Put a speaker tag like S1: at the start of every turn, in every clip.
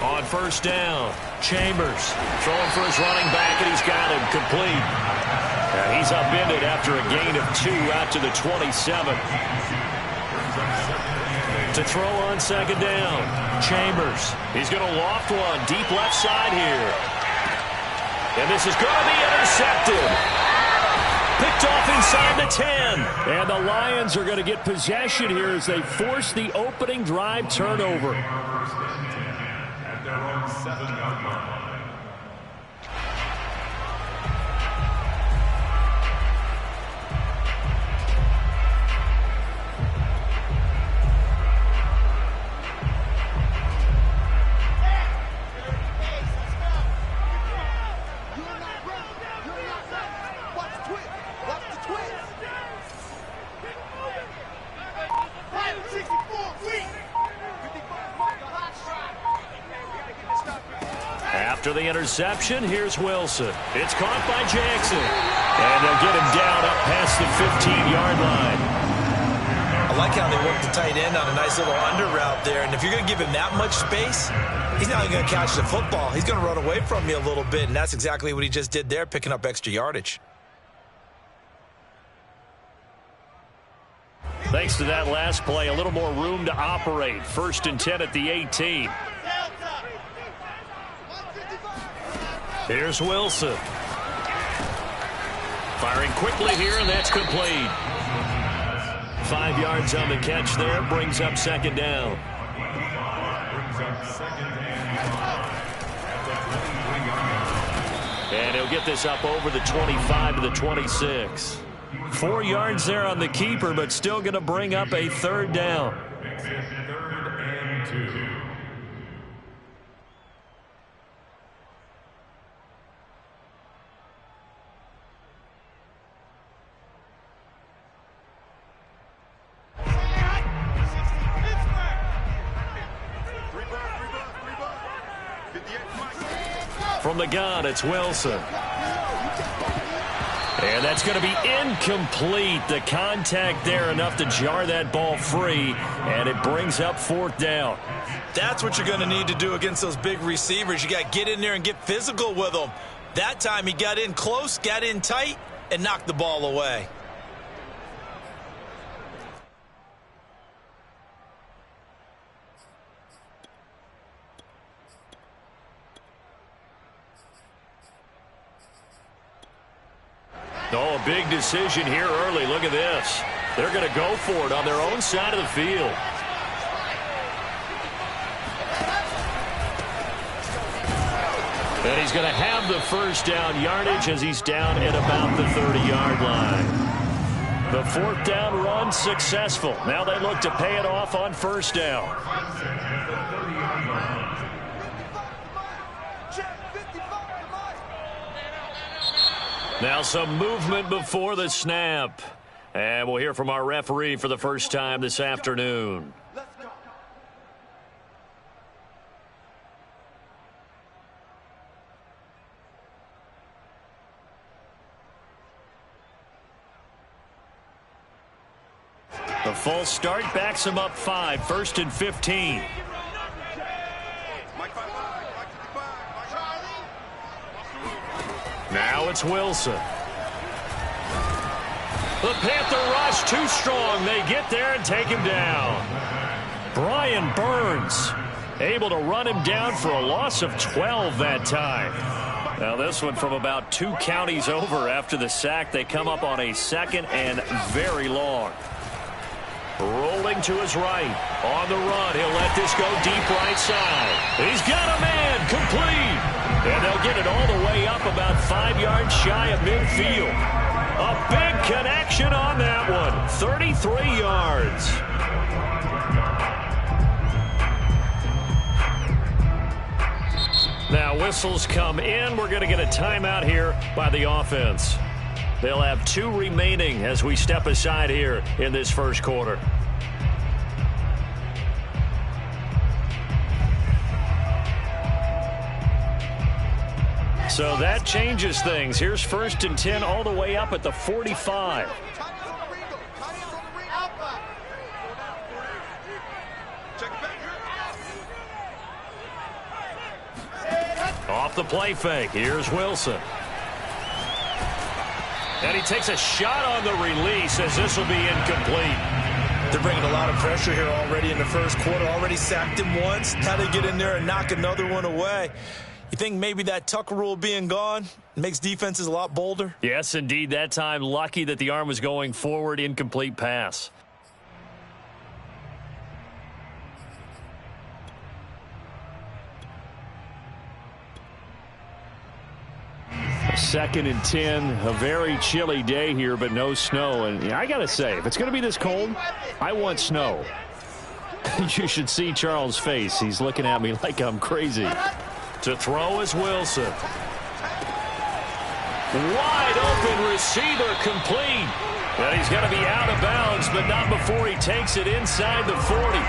S1: On first down, Chambers throwing for his running back, and he's got him complete. And he's upended after a gain of 2 out to the 27. To throw on second down, Chambers. He's going to loft one deep left side here. And this is going to be intercepted. Picked off inside the 10. And the Lions are going to get possession here as they force the opening drive turnover.
S2: At their own 7-yard line.
S1: After the interception, here's Wilson. It's caught by Jackson. And they'll get him down up past the 15-yard line.
S3: I like how they work the tight end on a nice little under route there. And if you're going to give him that much space, he's not even going to catch the football. He's going to run away from you a little bit, and that's exactly what he just did there, picking up extra yardage.
S1: Thanks to that last play, a little more room to operate. 1st and 10 at the 18. Here's Wilson. Firing quickly here, and that's complete. 5 yards on the catch there. Brings up second down. And he'll get this up over the 25 to the 26. 4 yards there on the keeper, but still going to bring up a third down.
S2: 3rd and 2.
S1: From the gun, it's Wilson. And that's going to be incomplete. The contact there enough to jar that ball free, and it brings up 4th down.
S3: That's what you're going to need to do against those big receivers. You got to get in there and get physical with them. That time he got in close, got in tight, and knocked the ball away.
S1: Oh, a big decision here early. Look at this. They're going to go for it on their own side of the field. And he's going to have the first down yardage as he's down at about the 30-yard line. The 4th down run successful. Now they look to pay it off on first down. Now some movement before the snap. And we'll hear from our referee for the first time this afternoon. The false start backs him up 5, 1st and 15. Now it's Wilson. The Panther rush too strong. They get there and take him down. Brian Burns able to run him down for a loss of 12 that time. Now this one from about 2 counties over after the sack. They come up on a 2nd and very long. Rolling to his right. On the run. He'll let this go deep right side. He's got a man. Complete. And they'll get it all the way up about 5 yards shy of midfield. A big connection on that one. 33 yards. Now whistles come in. We're going to get a timeout here by the offense. They'll have 2 remaining as we step aside here in this first quarter. So that changes things. Here's 1st and 10 all the way up at the 45. Off the play fake, here's Wilson. And he takes a shot on the release as this will be incomplete.
S3: They're bringing a lot of pressure here already in the first quarter. Already sacked him once. Now they get in there and knock another one away. You think maybe that Tucker rule being gone makes defenses a lot bolder?
S1: Yes, indeed. That time, lucky that the arm was going forward. Incomplete pass. Second and 10, a very chilly day here, but no snow. And I got to say, if it's going to be this cold, I want snow. You should see Charles' face. He's looking at me like I'm crazy. To throw is Wilson. Wide open receiver complete. And he's going to be out of bounds, but not before he takes it inside the 40.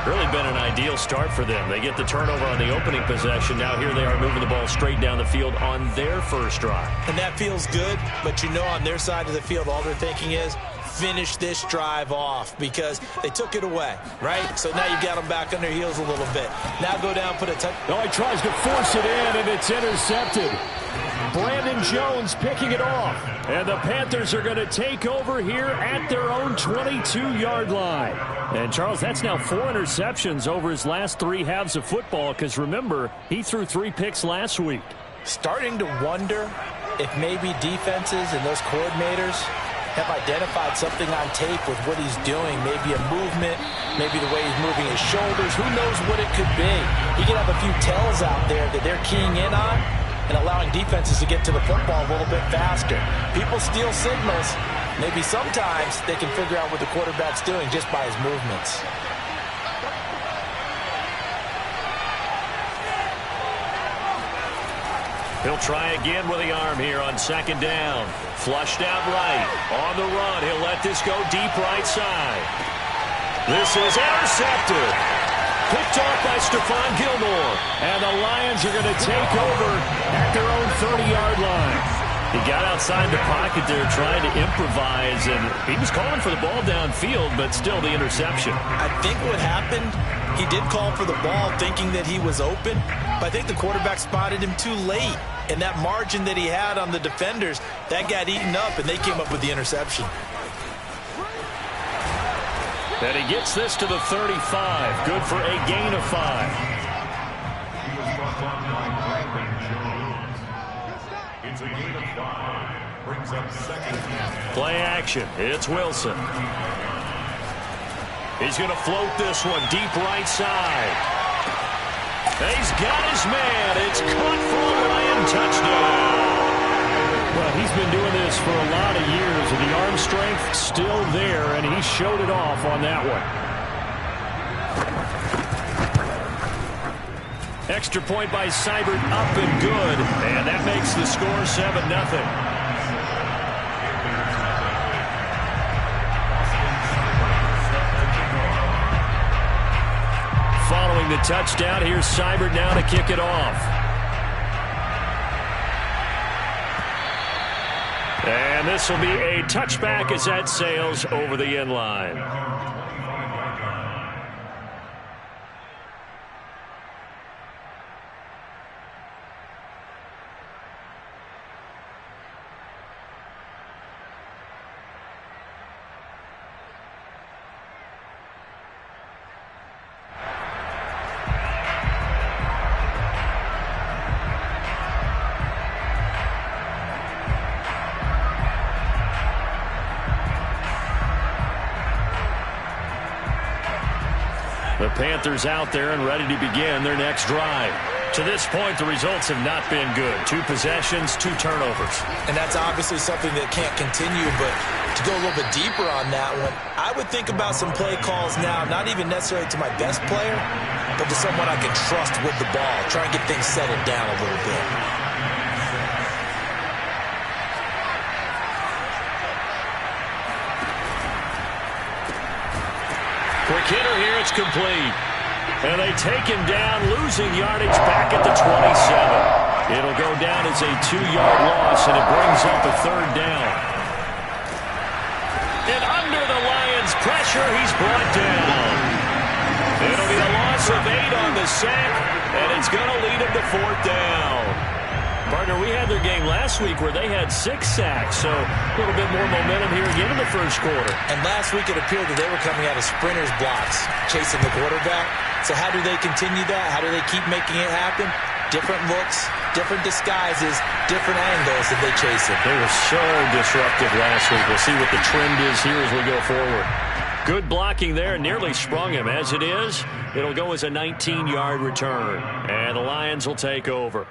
S1: Really been an ideal start for them. They get the turnover on the opening possession. Now here they are moving the ball straight down the field on their first drive.
S3: And that feels good, but you know on their side of the field all they're thinking is finish this drive off because they took it away, right? So now you got them back on their heels a little bit. Now go down, put a touch.
S1: No, he tries to force it in, and it's intercepted. Brandon Jones picking it off. And the Panthers are going to take over here at their own 22-yard line. And, Charles, that's now 4 interceptions over his last 3 halves of football because, remember, he threw 3 picks last week.
S3: Starting to wonder if maybe defenses and those coordinators have identified something on tape with what he's doing. Maybe a movement, maybe the way he's moving his shoulders. Who knows what it could be? He could have a few tells out there that they're keying in on and allowing defenses to get to the football a little bit faster. People steal signals. Maybe sometimes they can figure out what the quarterback's doing just by his movements.
S1: He'll try again with the arm here on second down. Flushed out right. On the run, he'll let this go deep right side. This is intercepted. Picked off by Stephon Gilmore. And the Lions are going to take over at their own 30-yard line. He got outside the pocket there trying to improvise, and he was calling for the ball downfield, but still the interception.
S3: I think what happened, he did call for the ball thinking that he was open, but I think the quarterback spotted him too late. And that margin that he had on the defenders, that got eaten up, and they came up with the interception.
S1: And he gets this to the 35. Good for a gain of 5.
S2: He was brought down by Brandon Jones. It's a gain of 5. Brings up second down.
S1: Play action. It's Wilson. He's going to float this one deep right side. He's got his man. It's caught for a Lion touchdown. Well, he's been doing this for a lot of years, and the arm strength still there, and he showed it off on that one. Extra point by Seibert, up and good, and that makes the score 7-0. Following the touchdown, here's Seibert now to kick it off. And this will be a touchback as that sails over the end line. The Panthers out there and ready to begin their next drive. To this point, the results have not been good. 2 possessions, 2 turnovers.
S3: And that's obviously something that can't continue, but to go a little bit deeper on that one, I would think about some play calls now, not even necessarily to my best player, but to someone I can trust with the ball. Try and get things settled down a little bit.
S1: Quick hitter here, it's complete. And they take him down, losing yardage back at the 27. It'll go down as a 2-yard loss, and it brings up a 3rd down. And under the Lions' pressure, he's brought down. It'll be a loss of 8 on the sack, and it's going to lead them to 4th down. Partner, we had their game last week where they had 6 sacks, so a little bit more momentum here again in the first quarter.
S3: And last week it appeared that they were coming out of sprinters blocks, chasing the quarterback. So how do they continue that? How do they keep making it happen? Different looks, different disguises, different angles that they chase it.
S1: They were so disruptive last week. We'll see what the trend is here as we go forward. Good blocking there, nearly sprung him. As it is, it'll go as a 19-yard return. And the Lions will take over.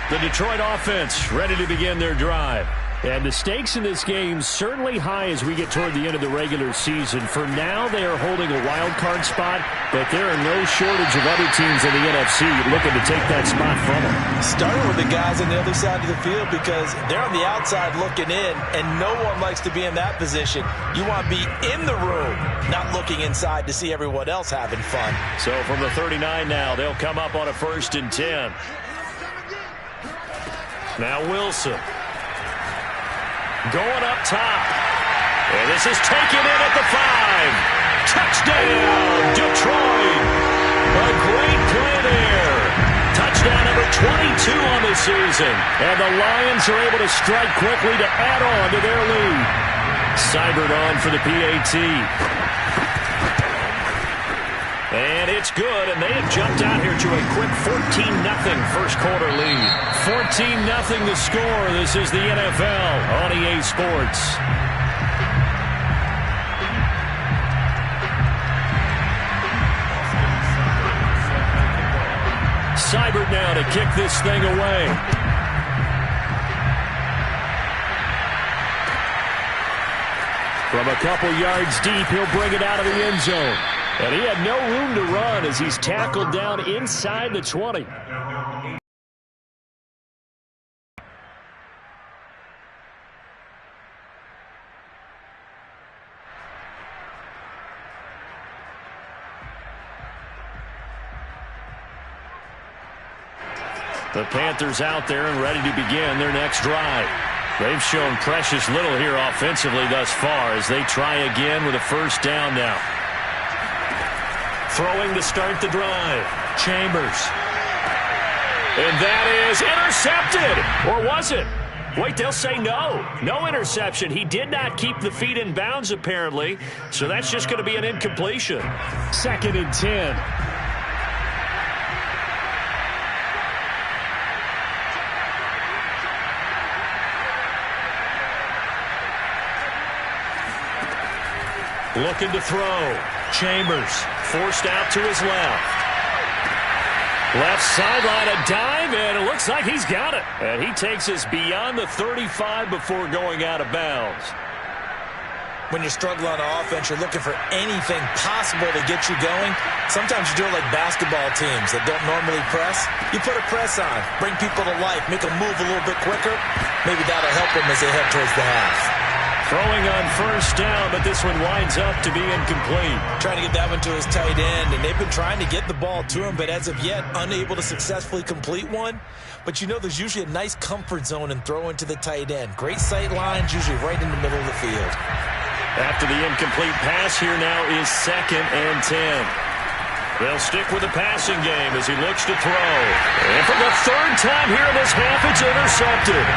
S1: The Detroit offense ready to begin their drive. And the stakes in this game certainly high as we get toward the end of the regular season. For now, they are holding a wild card spot, but there are no shortage of other teams in the NFC looking to take that spot from them.
S3: Starting with the guys on the other side of the field because they're on the outside looking in, and no one likes to be in that position. You want to be in the room, not looking inside to see everyone else having fun.
S1: So from the 39 now, they'll come up on a 1st and 10. Now Wilson. Going up top. And this is taken in at the 5. Touchdown, Detroit. A great play there. Touchdown number 22 on the season. And the Lions are able to strike quickly to add on to their lead. Seibert on for the PAT. And it's good, and they have jumped out here to a quick 14-0 first quarter lead. 14-0 the score. This is the NFL on EA Sports. Seibert now to kick this thing away. From a couple yards deep, he'll bring it out of the end zone. And he had no room to run as he's tackled down inside the 20. The Panthers out there and ready to begin their next drive. They've shown precious little here offensively thus far as they try again with a 1st down now. Throwing to start the drive. Chambers. And that is intercepted. Or was it? Wait, they'll say no. No interception. He did not keep the feet in bounds, apparently. So that's just going to be an incompletion. 2nd and 10. Looking to throw. Chambers forced out to his left. Left sideline, a dive, and it looks like he's got it. And he takes us beyond the 35 before going out of bounds.
S3: When you're struggling on offense, you're looking for anything possible to get you going. Sometimes you do it like basketball teams that don't normally press. You put a press on, bring people to life, make them move a little bit quicker. Maybe that'll help them as they head towards the half.
S1: Throwing on 1st down, but this one winds up to be incomplete.
S3: Trying to get that one to his tight end, and they've been trying to get the ball to him, but as of yet, unable to successfully complete one. But you know there's usually a nice comfort zone in throwing to the tight end. Great sight lines, usually right in the middle of the field.
S1: After the incomplete pass, here now is 2nd and 10. They'll stick with the passing game as he looks to throw. And for the 3rd time here in this half, it's intercepted.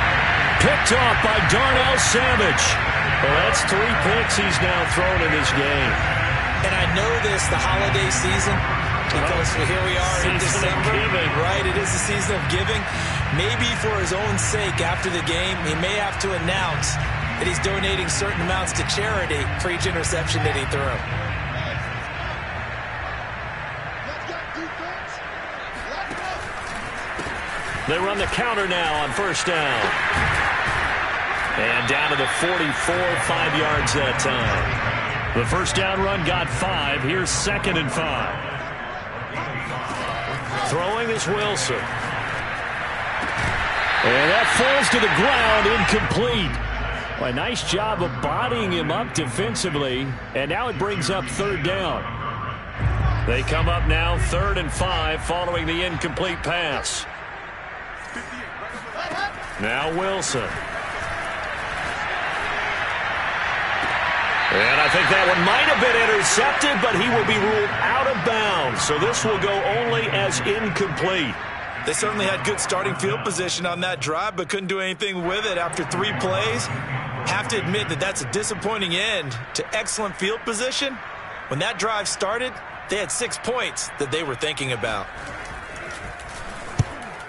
S1: Picked off by Darnell Savage. Well, that's 3 picks he's now thrown in this game.
S3: And I know this, the holiday season, because here we are in December. Right, it is the season of giving. Maybe for his own sake, after the game, he may have to announce that he's donating certain amounts to charity for each interception that he threw.
S1: They run the counter now on 1st down. And down to the 44, 5 yards that time. The 1st down run got 5. Here's 2nd and 5. Throwing is Wilson. And that falls to the ground, incomplete. Well, a nice job of bodying him up defensively. And now it brings up 3rd down. They come up now 3rd and 5 following the incomplete pass. Now Wilson. And I think that one might have been intercepted, but he will be ruled out of bounds. So this will go only as incomplete.
S3: They certainly had good starting field position on that drive, but couldn't do anything with it after 3 plays. Have to admit that that's a disappointing end to excellent field position. When that drive started, they had 6 points that they were thinking about.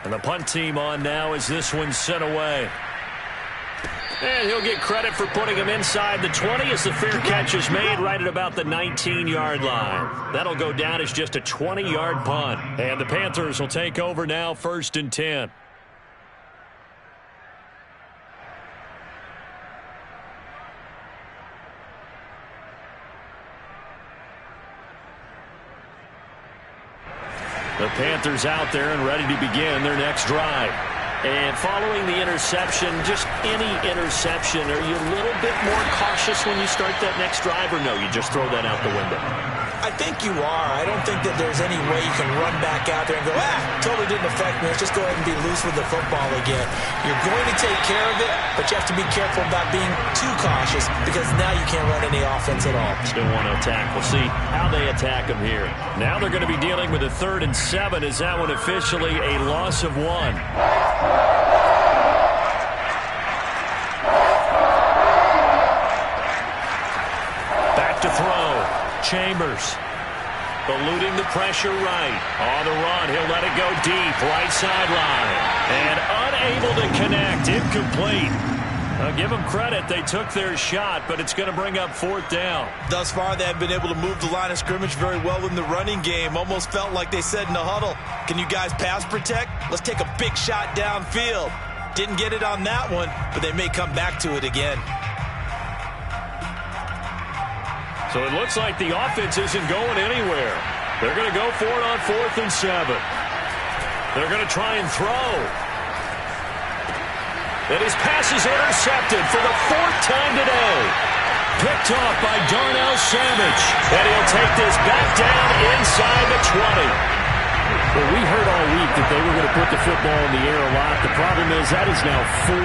S1: And the punt team on now as this one's sent away. And he'll get credit for putting him inside the 20 as the fair catch is made right at about the 19-yard line. That'll go down as just a 20-yard punt. And the Panthers will take over now 1st and 10. The Panthers out there and ready to begin their next drive. And following the interception, just any interception, are you a little bit more cautious when you start that next drive, or no, you just throw that out the window?
S3: I think you are. I don't think that there's any way you can run back out there and go, totally didn't affect me. Let's just go ahead and be loose with the football again. You're going to take care of it, but you have to be careful about being too cautious because now you can't run any offense at all.
S1: Still want to attack. We'll see how they attack them here. Now they're going to be dealing with a 3rd and 7. Is that one officially a loss of 1? Back to throw. Chambers. Eluding the pressure right. On the run, he'll let it go deep. Right sideline. And unable to connect. Incomplete. I'll give them credit. They took their shot, but it's going to bring up 4th down.
S3: Thus far, they have been able to move the line of scrimmage very well in the running game. Almost felt like they said in the huddle, can you guys pass protect? Let's take a big shot downfield. Didn't get it on that one, but they may come back to it again.
S1: So it looks like the offense isn't going anywhere. They're going to go for it on 4th and 7. They're going to try and throw. And his pass is intercepted for the 4th time today. Picked off by Darnell Savage. And he'll take this back down inside the 20. Well, we heard all week that they were going to put the football in the air a lot. The problem is that is now 4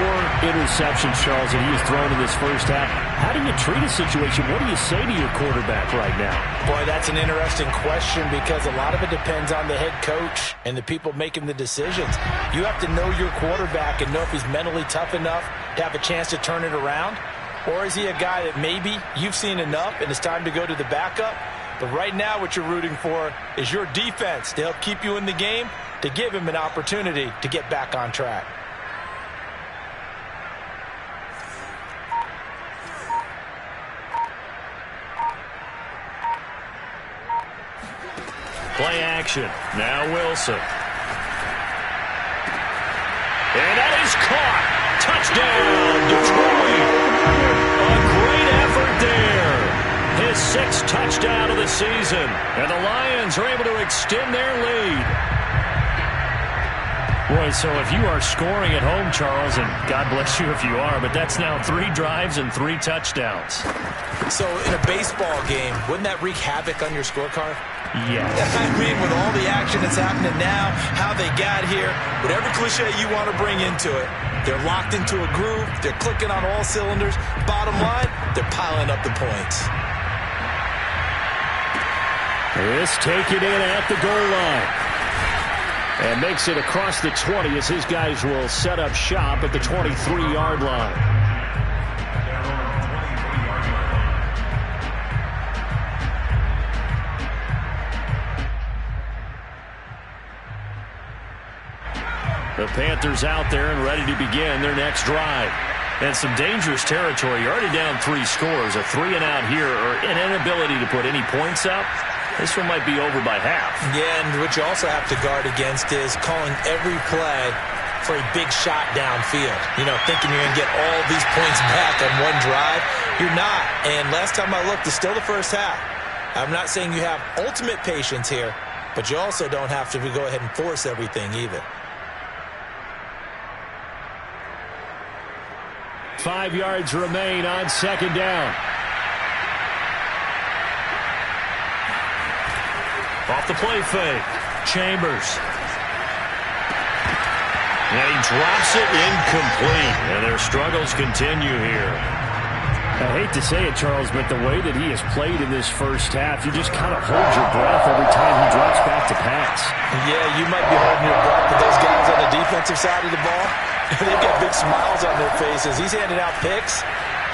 S1: interceptions, Charles, that he has thrown in this first half. How do you treat a situation? What do you say to your quarterback right now?
S3: Boy, that's an interesting question because a lot of it depends on the head coach and the people making the decisions. You have to know your quarterback and know if he's mentally tough enough to have a chance to turn it around. Or is he a guy that maybe you've seen enough and it's time to go to the backup? But right now what you're rooting for is your defense to help keep you in the game, to give him an opportunity to get back on track.
S1: Play action. Now Wilson. And that is caught. Touchdown, Detroit. A great effort there. His 6th touchdown of the season. And the Lions are able to extend their lead. Boy, so if you are scoring at home, Charles, and God bless you if you are, but that's now 3 drives and 3 touchdowns.
S3: So in a baseball game, wouldn't that wreak havoc on your scorecard?
S1: Yes.
S3: I mean, with all the action that's happening now, how they got here, whatever cliche you want to bring into it, they're locked into a groove, they're clicking on all cylinders. Bottom line, they're piling up the points.
S1: This taken in at the goal line. And makes it across the 20 as his guys will set up shop at the 23-yard line. The Panthers out there and ready to begin their next drive. And some dangerous territory. You're already down 3 scores. A 3-and-out here or an inability to put any points up. This one might be over by half.
S3: Yeah, and what you also have to guard against is calling every play for a big shot downfield. You know, thinking you're going to get all these points back on one drive. You're not. And last time I looked, it's still the first half. I'm not saying you have ultimate patience here, but you also don't have to go ahead and force everything either.
S1: 5 yards remain on 2nd down. Off the play fake. Chambers. And he drops it incomplete. And their struggles continue here.
S4: I hate to say it, Charles, but the way that he has played in this first half, you just kind of hold your breath every time he drops back to pass.
S3: Yeah, you might be holding your breath, but those guys on the defensive side of the ball, they've got big smiles on their faces. He's handing out picks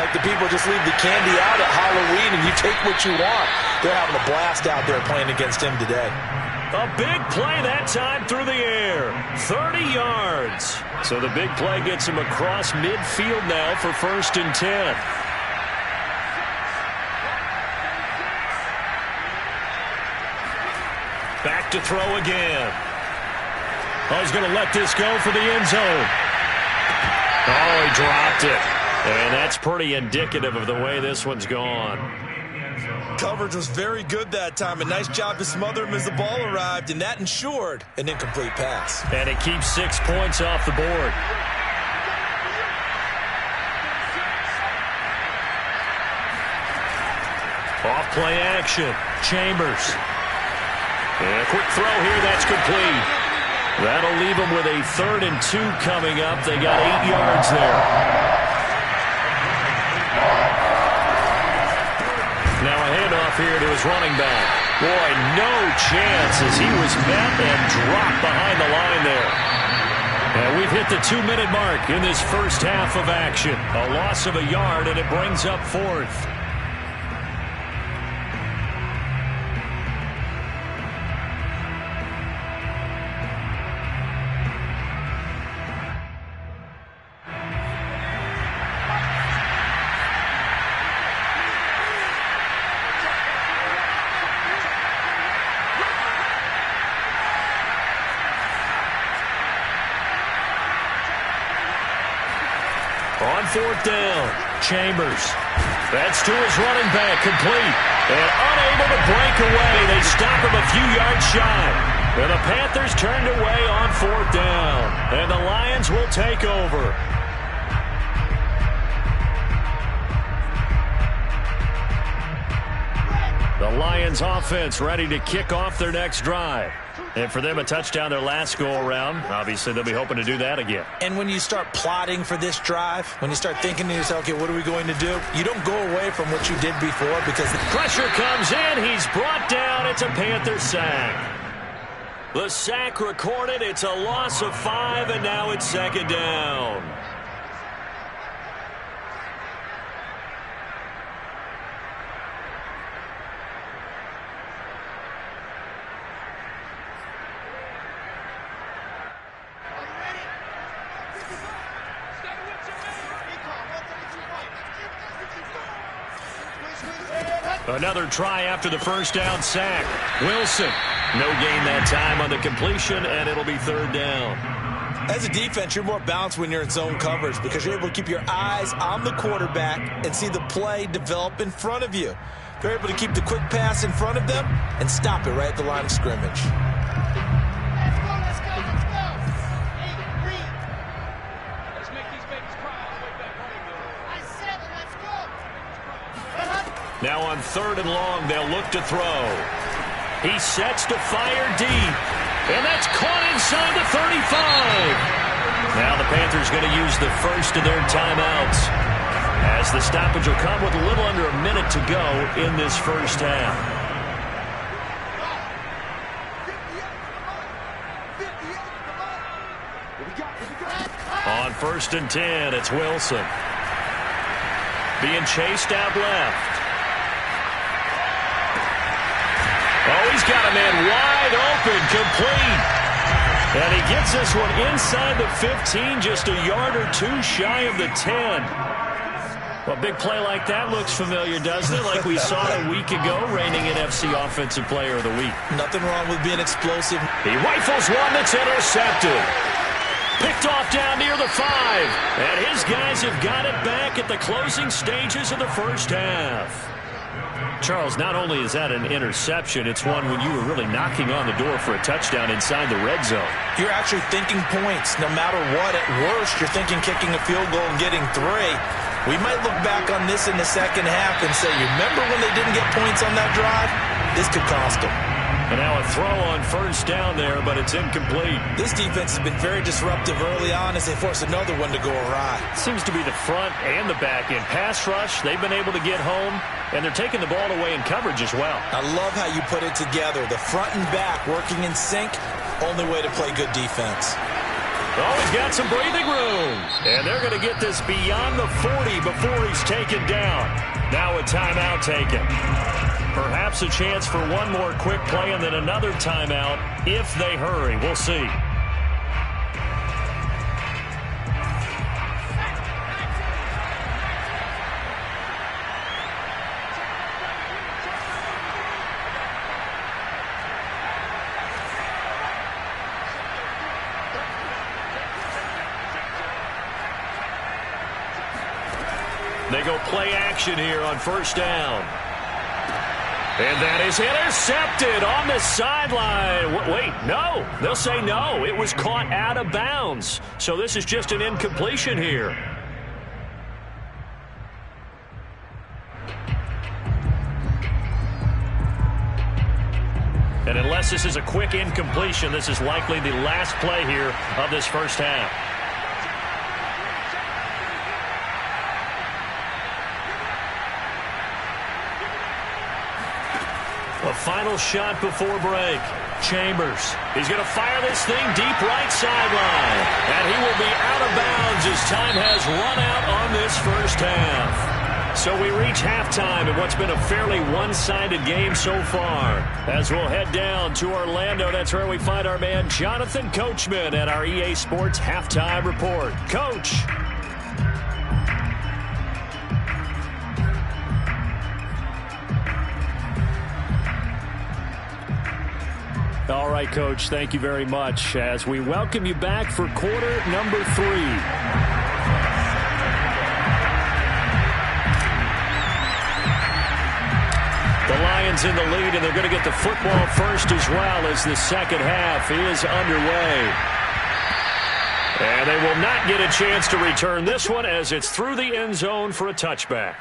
S3: like the people just leave the candy out at Halloween and you take what you want. They're having a blast out there playing against him today.
S1: A big play that time through the air. 30 yards. So the big play gets him across midfield now for 1st and 10. Back to throw again. Oh, he's going to let this go for the end zone. Oh, he dropped it. And that's pretty indicative of the way this one's gone.
S3: Coverage was very good that time. A nice job to smother him as the ball arrived, and that ensured an incomplete pass.
S1: And it keeps 6 points off the board. Off play action. Chambers. And a quick throw here, that's complete. That'll leave them with a 3rd and 2 coming up. They got 8 yards there. Now a handoff here to his running back. Boy, no chance as he was met and dropped behind the line there. And we've hit the 2-minute mark in this first half of action. A loss of a yard, and it brings up 4th. On 4th down, Chambers. That's to his running back, complete. And unable to break away. They stop him a few yards shy. And the Panthers turned away on 4th down. And the Lions will take over. The Lions offense ready to kick off their next drive. And for them, a touchdown their last go-around. Obviously, they'll be hoping to do that again.
S3: And when you start plotting for this drive, when you start thinking to yourself, okay, what are we going to do? You don't go away from what you did before because the
S1: pressure comes in. He's brought down. It's a Panther sack. The sack recorded. It's a loss of 5, and now it's 2nd down. Another try after the first down sack. Wilson, no gain that time on the completion, and it'll be 3rd down.
S3: As a defense, you're more balanced when you're in zone coverage because you're able to keep your eyes on the quarterback and see the play develop in front of you. They're able to keep the quick pass in front of them and stop it right at the line of scrimmage. Now on 3rd and long, they'll look to throw. He sets to fire deep. And that's caught inside the 35. Now the Panthers going to use the first of their timeouts, as the stoppage will come with a little under a minute to go in this first half. On 1st and 10, it's Wilson. Being chased out left. Oh, he's got a man wide open, complete. And he gets this one inside the 15, just a yard or 2 shy of the 10. Well, a big play like that looks familiar, doesn't it? Like we saw a week ago, reigning NFC Offensive Player of the Week. Nothing wrong with being explosive.
S1: He rifles one that's intercepted. Picked off down near the 5. And his guys have got it back at the closing stages of the first half. Charles, not only is that an interception, it's one when you were really knocking on the door for a touchdown inside the red zone.
S3: You're actually thinking points. No matter what, at worst, you're thinking kicking a field goal and getting 3. We might look back on this in the second half and say, you remember when they didn't get points on that drive? This could cost them.
S1: And now a throw on first down there, but it's incomplete.
S3: This defense has been very disruptive early on as they force another one to go awry.
S1: Seems to be the front and the back end. Pass rush, they've been able to get home, and they're taking the ball away in coverage as well.
S3: I love how you put it together. The front and back working in sync, only way to play good defense.
S1: Oh, he's got some breathing room. And they're going to get this beyond the 40 before he's taken down. Now a timeout taken. Perhaps a chance for one more quick play and then another timeout if they hurry. We'll see. They go play action here on first down. And that is intercepted on the sideline. Wait, no. They'll say no. It was caught out of bounds. So this is just an incompletion here. And unless this is a quick incompletion, this is likely the last play here of this first half. A final shot before break. Chambers. He's going to fire this thing deep right sideline. And he will be out of bounds as time has run out on this first half. So we reach halftime in what's been a fairly one-sided game so far. As we'll head down to Orlando, that's where we find our man Jonathan Coachman at our EA Sports Halftime Report. Coach. All right, Coach, thank you very much as we welcome you back for quarter number 3. The Lions in the lead, and they're going to get the football first as well as the second half is underway. And they will not get a chance to return this one as it's through the end zone for a touchback.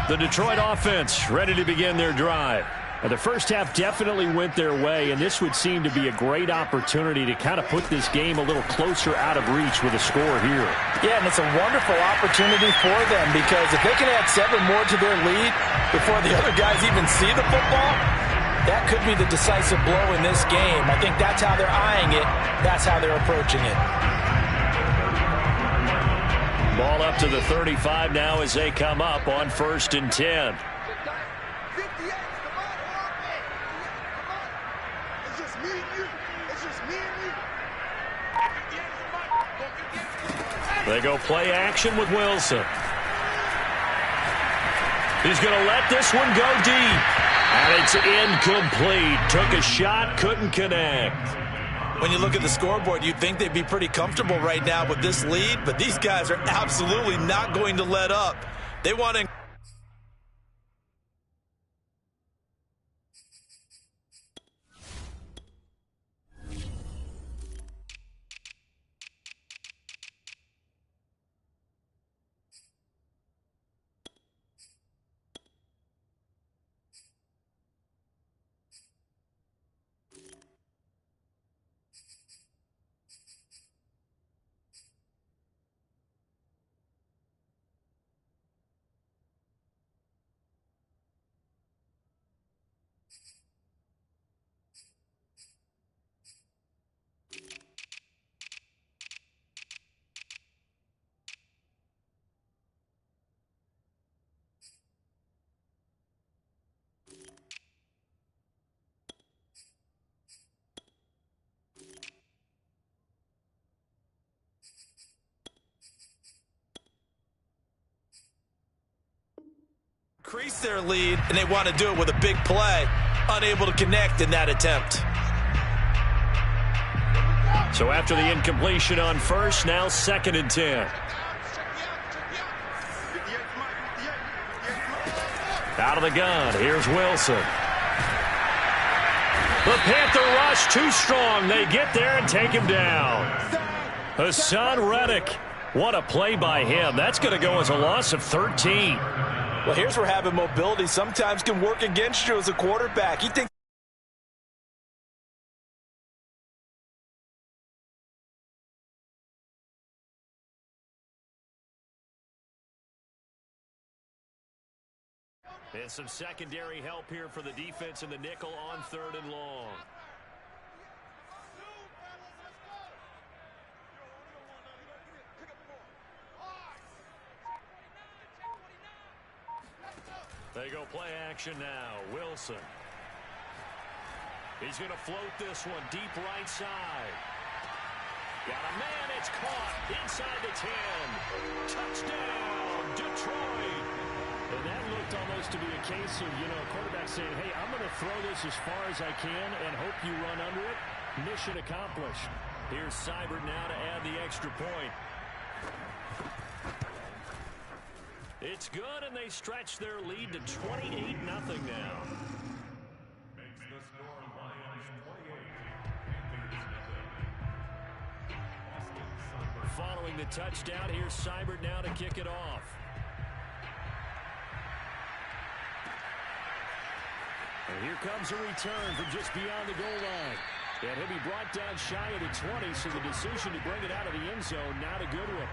S1: The Detroit offense ready to begin their drive. Now, the first half definitely went their way, and this would seem to be a great opportunity to kind of put this game a little closer out of reach with a score here.
S3: Yeah, and it's a wonderful opportunity for them because if they can add 7 more to their lead before the other guys even see the football, that could be the decisive blow in this game. I think that's how they're eyeing it. That's how they're approaching it.
S1: Ball up to the 35 now as they come up on 1st and 10. They go play action with Wilson. He's going to let this one go deep. And it's incomplete. Took a shot, couldn't connect.
S3: When you look at the scoreboard, you'd think they'd be pretty comfortable right now with this lead, but these guys are absolutely not going to let up. They want to... increase their lead, and they want to do it with a big play. Unable to connect in that attempt.
S1: So after the incompletion on first, now 2nd and 10. Out of the gun, here's Wilson. The Panther rush too strong. They get there and take him down. Hassan Reddick What a play by him. That's going to go as a loss of 13.
S3: Well, here's where having mobility sometimes can work against you as a quarterback. You think
S1: and some secondary help here for the defense in the nickel on 3rd and long. They go play action now. Wilson. He's going to float this one deep right side. Got a man. It's caught inside the 10. Touchdown, Detroit. And that looked almost to be a case of, quarterback saying, hey, I'm going to throw this as far as I can and hope you run under it. Mission accomplished. Here's Seibert now to add the extra point. It's good, and they stretch their lead to 28-0 now. Following the touchdown, here's Seibert now to kick it off. And here comes a return from just beyond the goal line. And he'll be brought down shy of the 20, so the decision to bring it out of the end zone, not a good one.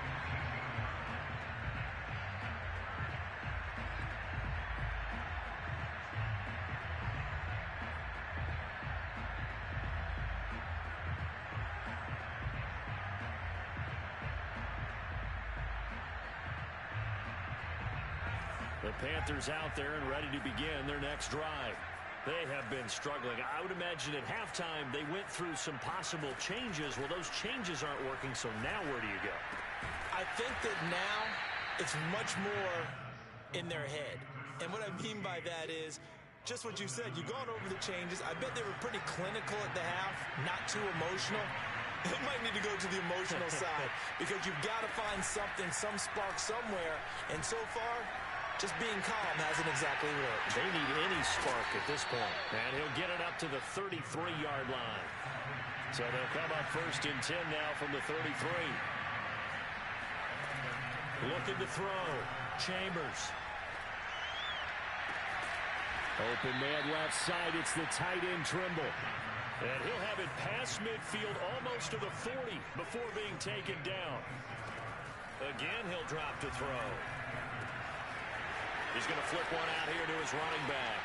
S1: The Panthers out there and ready to begin their next drive. They have been struggling. I would imagine at halftime they went through some possible changes. Well, those changes aren't working, so now where do you go?
S3: I think that now it's much more in their head. And what I mean by that is just what you said. You've gone over the changes. I bet they were pretty clinical at the half, not too emotional. They might need to go to the emotional side because you've got to find something, some spark somewhere. And so far, just being calm hasn't exactly worked.
S1: They need any spark at this point. And he'll get it up to the 33-yard line. So they'll come up 1st and 10 now from the 33. Looking to throw. Chambers. Open man left side. It's the tight end Trimble. And he'll have it past midfield almost to the 40 before being taken down. Again, he'll drop to throw. He's going to flip one out here to his running back.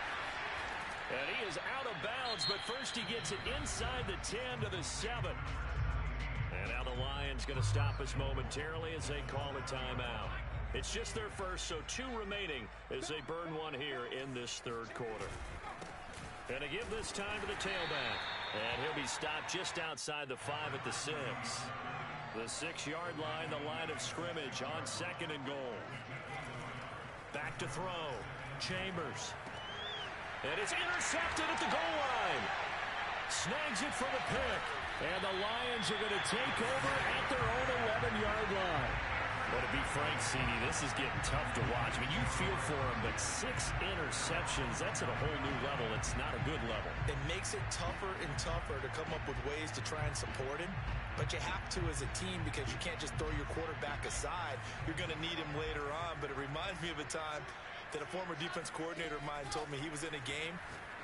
S1: And he is out of bounds, but first he gets it inside the 10 to the 7. And now the Lions going to stop us momentarily as they call a timeout. It's just their first, so 2 remaining as they burn one here in this 3rd quarter. And to give this time to the tailback. And he'll be stopped just outside the 5 at the 6. The 6-yard line, the line of scrimmage on 2nd and goal. Back to throw. Chambers. And it's intercepted at the goal line. Snags it for the pick. And the Lions are going to take over at their own 11-yard line. But to be frank, CD, this is getting tough to watch. I mean, you feel for him, but 6 interceptions, that's at a whole new level. It's not a good level.
S3: It makes it tougher and tougher to come up with ways to try and support him. But you have to as a team because you can't just throw your quarterback aside. You're going to need him later on. But it reminds me of a time that a former defense coordinator of mine told me he was in a game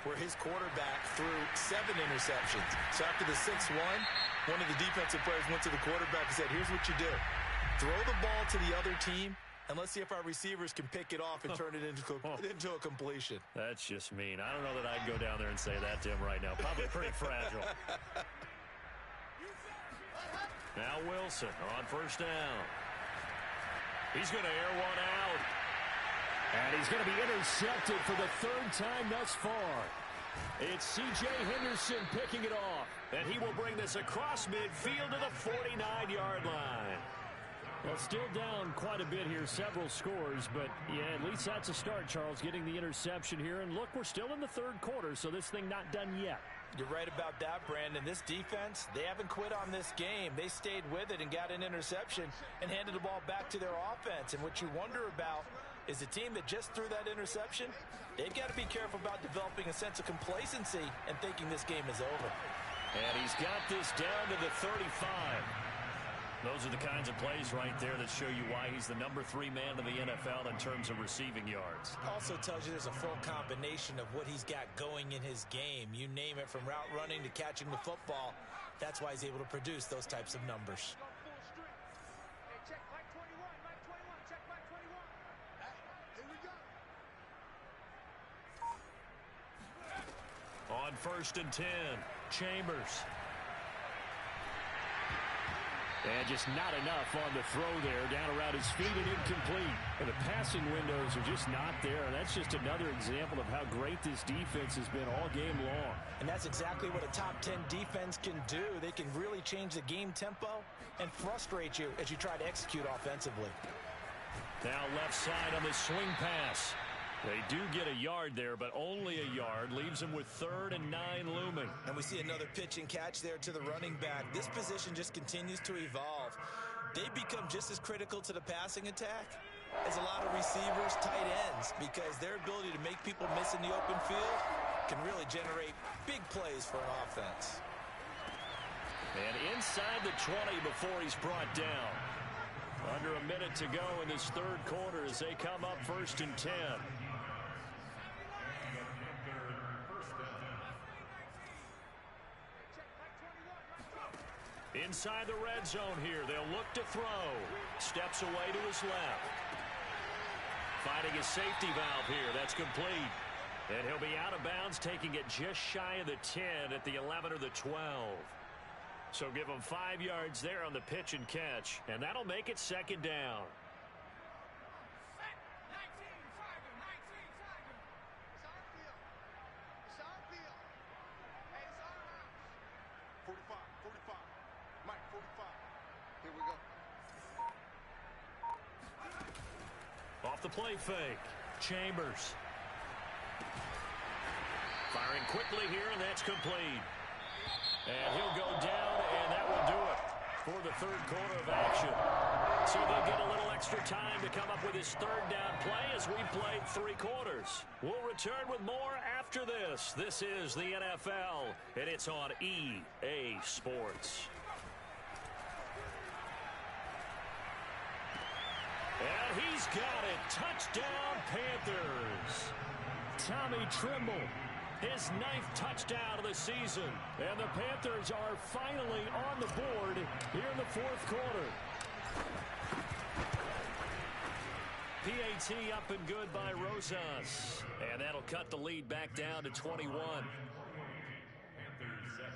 S3: where his quarterback threw 7 interceptions. So after the 6th one of the defensive players went to the quarterback and said, here's what you do. Throw the ball to the other team, and let's see if our receivers can pick it off and turn it into a completion.
S1: That's just mean. I don't know that I'd go down there and say that to him right now. Probably pretty fragile. Now Wilson on 1st down. He's going to air one out. And he's going to be intercepted for the 3rd time thus far. It's C.J. Henderson picking it off. And he will bring this across midfield to the 49-yard line. Well, still down quite a bit here, several scores, but yeah, at least that's a start, Charles, getting the interception here. And look, we're still in the 3rd quarter, so this thing not done yet.
S3: You're right about that, Brandon. This defense, they haven't quit on this game. They stayed with it and got an interception and handed the ball back to their offense. And what you wonder about is the team that just threw that interception, they've got to be careful about developing a sense of complacency and thinking this game is over.
S1: And he's got this down to the 35. Those are the kinds of plays right there that show you why he's the #3 man in the NFL in terms of receiving yards.
S3: Also tells you there's a full combination of what he's got going in his game. You name it, from route running to catching the football. That's why he's able to produce those types of numbers.
S1: On 1st and 10, Chambers. And just not enough on the throw there, down around his feet and incomplete. And the passing windows are just not there. And that's just another example of how great this defense has been all game long.
S3: And that's exactly what a top 10 defense can do. They can really change the game tempo and frustrate you as you try to execute offensively.
S1: Now left side on the swing pass. They do get a yard there, but only a yard. Leaves them with 3rd and 9 looming.
S3: And we see another pitch and catch there to the running back. This position just continues to evolve. They become just as critical to the passing attack as a lot of receivers, tight ends, because their ability to make people miss in the open field can really generate big plays for an offense.
S1: And inside the 20 before he's brought down. Under a minute to go in this 3rd quarter as they come up 1st and 10. Inside the red zone here. They'll look to throw. Steps away to his left. Finding a safety valve here. That's complete. And he'll be out of bounds, taking it just shy of the 10 at the 11 or the 12. So give him 5 yards there on the pitch and catch. And that'll make it 2nd down. Off the play fake. Chambers. Firing quickly here, and that's complete. And he'll go down, and that will do it for the 3rd quarter of action. So they'll get a little extra time to come up with his 3rd down play as we played 3 quarters. We'll return with more after this. This is the NFL, and it's on EA Sports. And he's got it. Touchdown, Panthers. Tommy Tremble, his 9th touchdown of the season. And the Panthers are finally on the board here in the 4th quarter. PAT up and good by Rosas. And that'll cut the lead back down to 21.
S2: Panthers 7.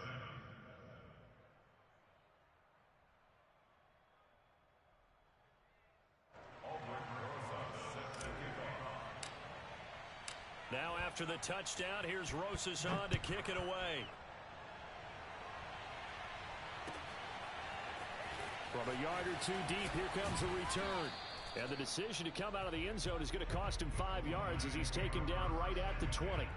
S1: Now after the touchdown, here's Rosas on to kick it away. From a yard or 2 deep, here comes a return. And the decision to come out of the end zone is going to cost him 5 yards as he's taken down right at the 20.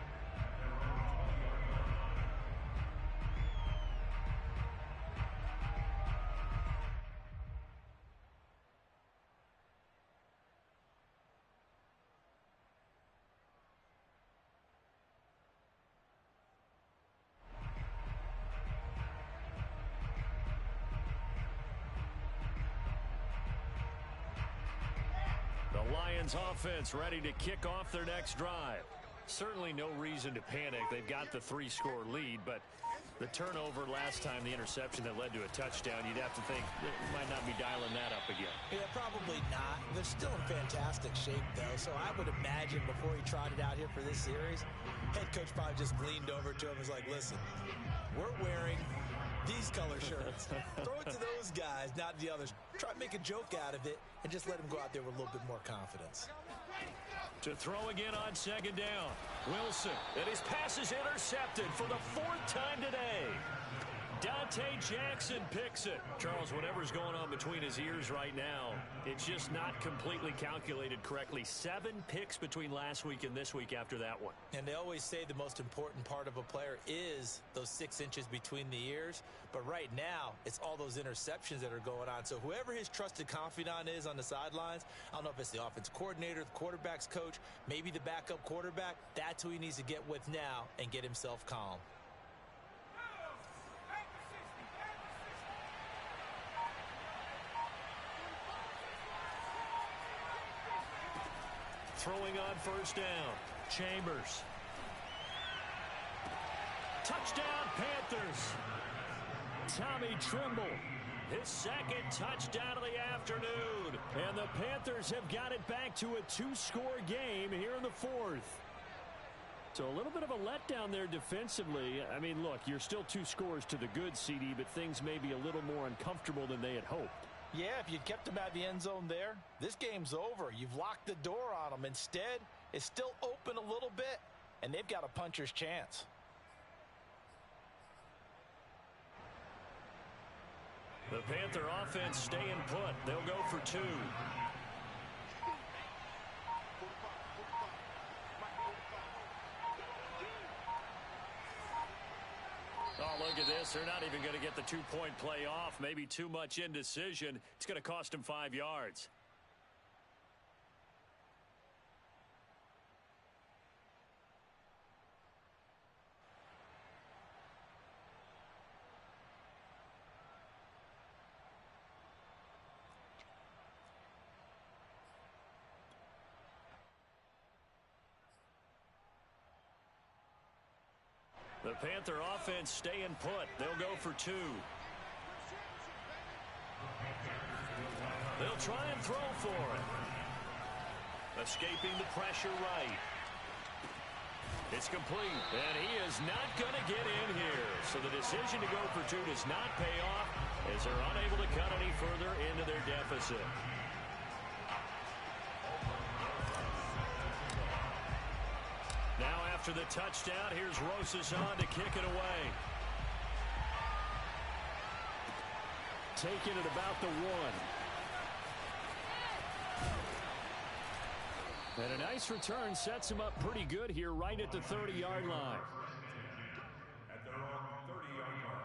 S1: Lions offense ready to kick off their next drive. Certainly no reason to panic. They've got the 3-score lead, but the turnover last time, the interception that led to a touchdown, you'd have to think they might not be dialing that up again.
S3: Yeah, probably not. They're still in fantastic shape, though, so I would imagine before he trotted out here for this series, head coach probably just leaned over to him and was like, listen, we're wearing these color shirts. Throw it to those guys, not the others. Try to make a joke out of it and just let them go out there with a little bit more confidence.
S1: To throw again on 2nd down. Wilson, and his pass is intercepted for the 4th time today. Dante Jackson picks it. Charles, whatever's going on between his ears right now, it's just not completely calculated correctly. 7 picks between last week and this week after that one.
S3: And they always say the most important part of a player is those 6 inches between the ears. But right now, it's all those interceptions that are going on. So whoever his trusted confidant is on the sidelines, I don't know if it's the offense coordinator, the quarterback's coach, maybe the backup quarterback, that's who he needs to get with now and get himself calm.
S1: throwing on first down. Chambers. Touchdown, Panthers. Tommy Tremble. His second touchdown of the afternoon. And the Panthers have got it back to a 2-score game here in the fourth. So a little bit of a letdown there defensively. I mean, look, you're still 2 scores to the good, CD, but things may be a little more uncomfortable than they had hoped.
S3: Yeah, if you'd kept them out of the end zone there, this game's over. You've locked the door on them. Instead, it's still open a little bit, and they've got a puncher's chance.
S1: The Panther offense staying put. They'll go for 2. Oh, look at this. They're not even going to get the 2-point play off. Maybe too much indecision. It's going to cost them 5 yards. The Panther offense staying put. They'll go for 2. They'll try and throw for it. Escaping the pressure right. It's complete, and he is not going to get in here. So the decision to go for 2 does not pay off as they're unable to cut any further into their deficit. Now after the touchdown, here's Rosas on to kick it away.
S4: Taking it about the 1. And a nice return sets him up pretty good here right at the 30-yard line.
S2: At their own 30-yard line.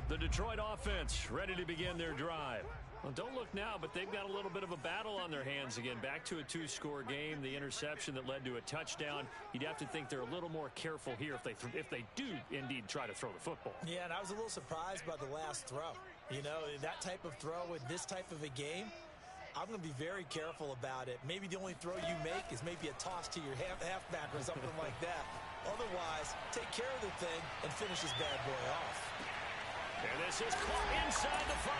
S1: The Detroit offense ready to begin their drive. Well, don't look now, but they've got a little bit of a battle on their hands again. Back to a 2-score game. The interception that led to a touchdown. You'd have to think they're a little more careful here if they do indeed try to throw the football.
S3: Yeah, and I was a little surprised by the last throw. You know, that type of throw in this type of a game, I'm going to be very careful about it. Maybe the only throw you make is maybe a toss to your halfback or something like that. Otherwise, take care of the thing and finish this bad boy off.
S1: And this is caught inside the 5.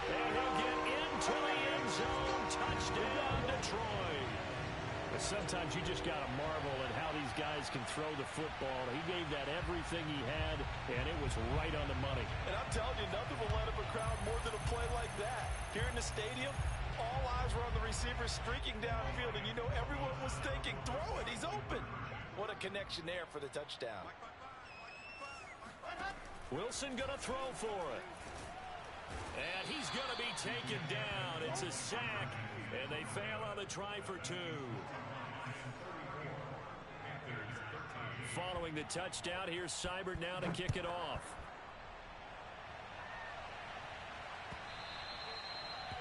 S1: And he'll get into the end zone. Touchdown, Detroit.
S4: But sometimes you just got to marvel at how these guys can throw the football. He gave that everything he had, and it was right on the money.
S3: And I'm telling you, nothing will light up a crowd more than a play like that. Here in the stadium, all eyes were on the receiver streaking downfield, and you know everyone was thinking, throw it, he's open. What a connection there for the touchdown.
S1: Wilson going to throw for it. And he's going to be taken down. It's a sack, and they fail on the try for 2. Following the touchdown, here's Seibert now to kick it off.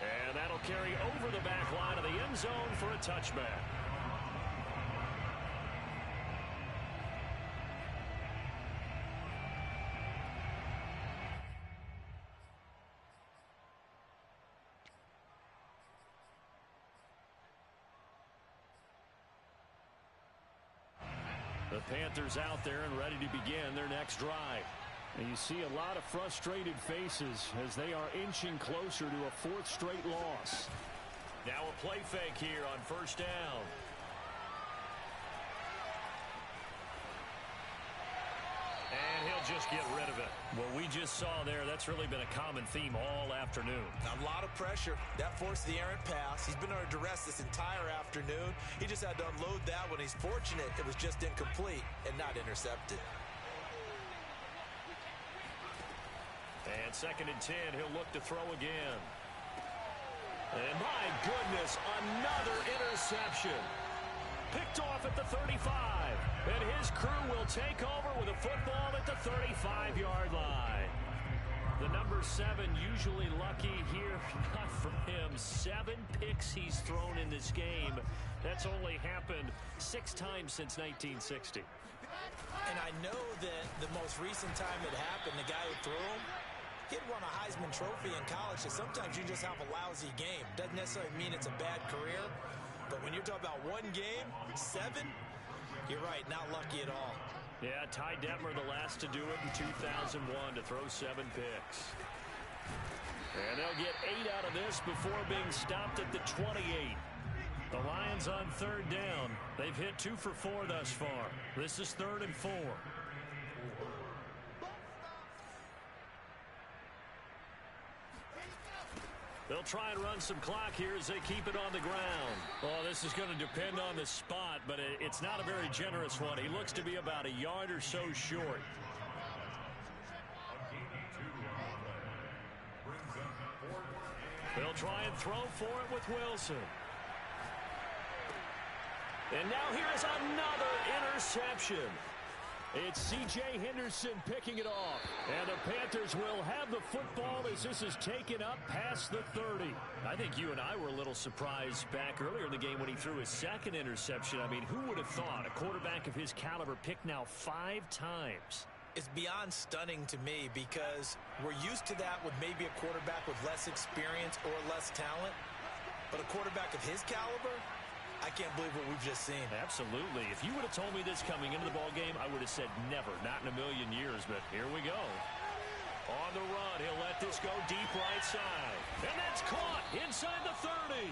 S1: And that'll carry over the back line of the end zone for a touchback. The Panthers out there and ready to begin their next drive.
S4: And you see a lot of frustrated faces as they are inching closer to a 4th straight loss.
S1: Now a play fake here on first down. And he'll just get rid of it. What we just saw there, that's really been a common theme all afternoon.
S3: A lot of pressure. That forced the errant pass. He's been under duress this entire afternoon. He just had to unload that one. He's fortunate it was just incomplete and not intercepted.
S1: And 2nd and 10, he'll look to throw again. And my goodness, another interception. Picked off at the 35. And his crew will take over with a football at the 35-yard line. The number 7 usually lucky here. Not for him. 7 picks he's thrown in this game. That's only happened 6 times since 1960.
S3: And I know that the most recent time it happened, the guy who threw him, he'd won a Heisman Trophy in college. So sometimes you just have a lousy game. Doesn't necessarily mean it's a bad career. But when you're talking about one game, 7, you're right, not lucky at all.
S1: Yeah, Ty Detmer, the last to do it in 2001, to throw 7 picks. And they'll get 8 out of this before being stopped at the 28. The Lions on 3rd down. They've hit 2 for 4 thus far. This is 3rd and 4. They'll try and run some clock here as they keep it on the ground. Oh, this is going to depend on the spot, but it's not a very generous one. He looks to be about a yard or so short. They'll try and throw for it with Wilson. And now here is another interception. It's C.J. Henderson picking it off. And the Panthers will have the football as this is taken up past the 30. I think you and I were a little surprised back earlier in the game when he threw his 2nd interception. I mean, who would have thought a quarterback of his caliber picked now 5 times?
S3: It's beyond stunning to me because we're used to that with maybe a quarterback with less experience or less talent. But a quarterback of his caliber, I can't believe what we've just seen.
S1: Absolutely. If you would have told me this coming into the ball game, I would have said never, not in a million years. But here we go. On the run, he'll let this go deep right side. And that's caught inside the 30.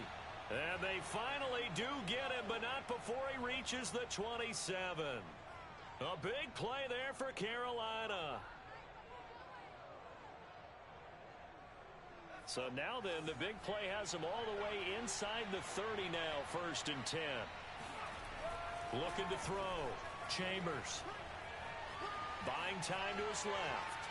S1: And they finally do get him, but not before he reaches the 27. A big play there for Carolina. So now then, the big play has him all the way inside the 30 now, 1st and 10. Looking to throw. Chambers. Buying time to his left.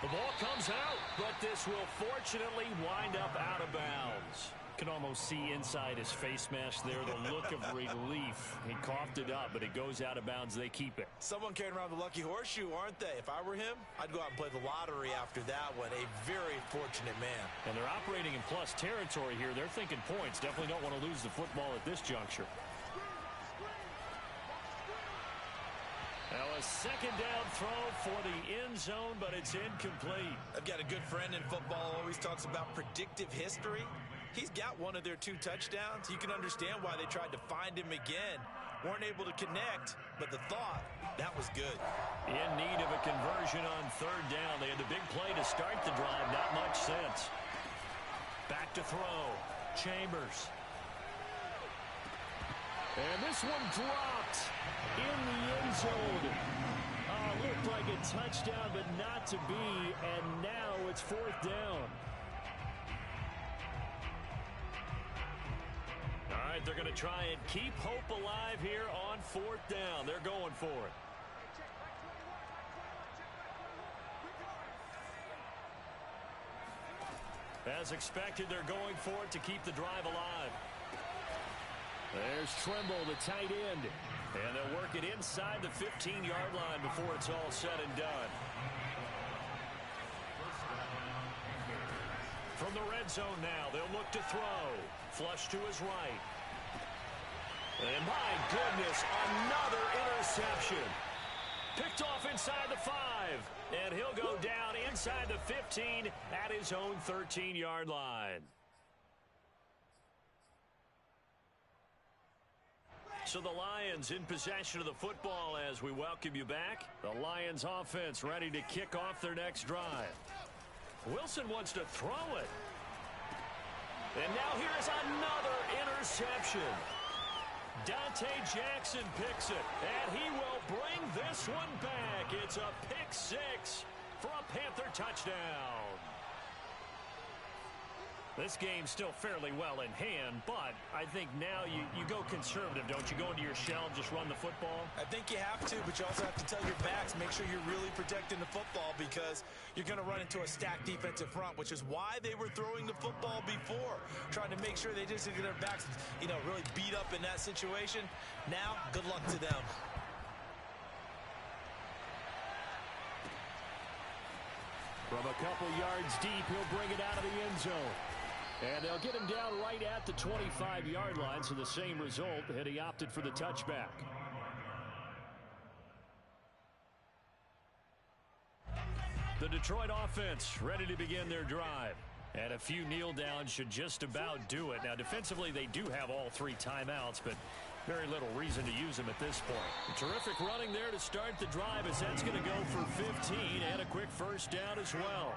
S1: The ball comes out, but this will fortunately wind up out of bounds. Can almost see inside his face mask there the look of relief. He coughed it up, but it goes out of bounds. They keep it.
S3: Someone carrying around the lucky horseshoe, aren't they? If I were him, I'd go out and play the lottery after that one. A very fortunate man.
S1: And they're operating in plus territory here. They're thinking points. Definitely don't want to lose the football at this juncture. Now a 2nd down throw for the end zone, but it's incomplete.
S3: I've got a good friend in football who always talks about predictive history. He's got one of their 2 touchdowns. You can understand why they tried to find him again. Weren't able to connect, but the thought, that was good.
S1: In need of a conversion on 3rd down. They had the big play to start the drive. Not much sense. Back to throw. Chambers. And this one dropped in the end zone. Looked like a touchdown, but not to be. And now it's 4th down. All right, they're going to try and keep hope alive here on 4th down. They're going for it. As expected, they're going for it to keep the drive alive. There's Trimble, the tight end. And they'll work it inside the 15-yard line before it's all said and done. From the red zone now, they'll look to throw. Flush to his right. And my goodness, another interception. Picked off inside the 5. And he'll go down inside the 15 at his own 13-yard line. So the Lions in possession of the football as we welcome you back. The Lions offense ready to kick off their next drive. Wilson wants to throw it. And now here's another interception. Dante Jackson picks it, and he will bring this one back. It's a pick 6 for a Panther touchdown. This game's still fairly well in hand, but I think now you go conservative, don't you? Go into your shell and just run the football?
S3: I think you have to, but you also have to tell your backs, make sure you're really protecting the football because you're going to run into a stacked defensive front, which is why they were throwing the football before, trying to make sure they just get their backs, really beat up in that situation. Now, good luck to them.
S1: From a couple yards deep, he'll bring it out of the end zone. And they'll get him down right at the 25-yard line, so the same result, and he opted for the touchback. The Detroit offense ready to begin their drive. And a few kneel downs should just about do it. Now, defensively, they do have all 3 timeouts, but very little reason to use them at this point. Terrific running there to start the drive, as that's going to go for 15 and a quick first down as well.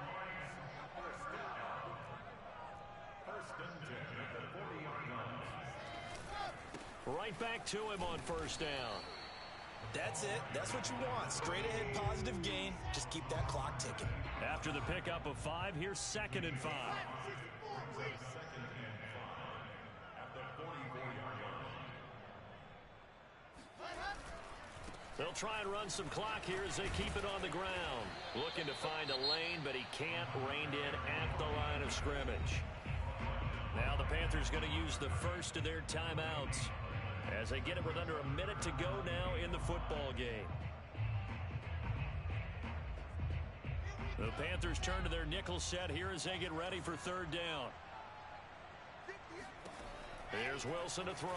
S2: First and 10 at the 40-yard line.
S1: Right back to him on first down.
S3: That's it. That's what you want. Straight ahead positive gain. Just keep that clock ticking.
S1: After the pickup of 5, here's 2nd and 5.
S2: Second and 5 at the 44-yard line.
S1: They'll try and run some clock here as they keep it on the ground. Looking to find a lane, but he can't. Reined in at the line of scrimmage. Now the Panthers going to use the first of their timeouts as they get it with under a minute to go now in the football game. The Panthers turn to their nickel set here as they get ready for 3rd down. Here's Wilson to throw.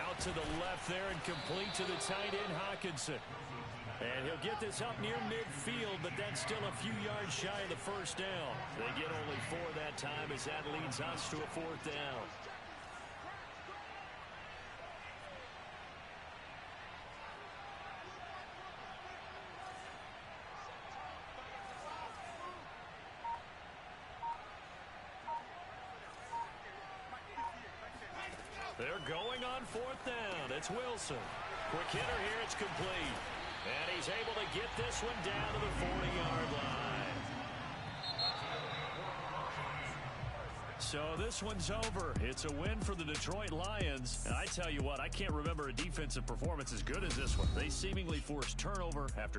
S1: Out to the left there and complete to the tight end, Hockenson. And he'll get this up near midfield, but that's still a few yards shy of the first down. They get only 4 that time as that leads us to a 4th down. They're going on 4th down. It's Wilson. Quick hitter here. It's complete. And he's able to get this one down to the 40-yard line. So this one's over. It's a win for the Detroit Lions. And I tell you what, I can't remember a defensive performance as good as this one. They seemingly forced turnover after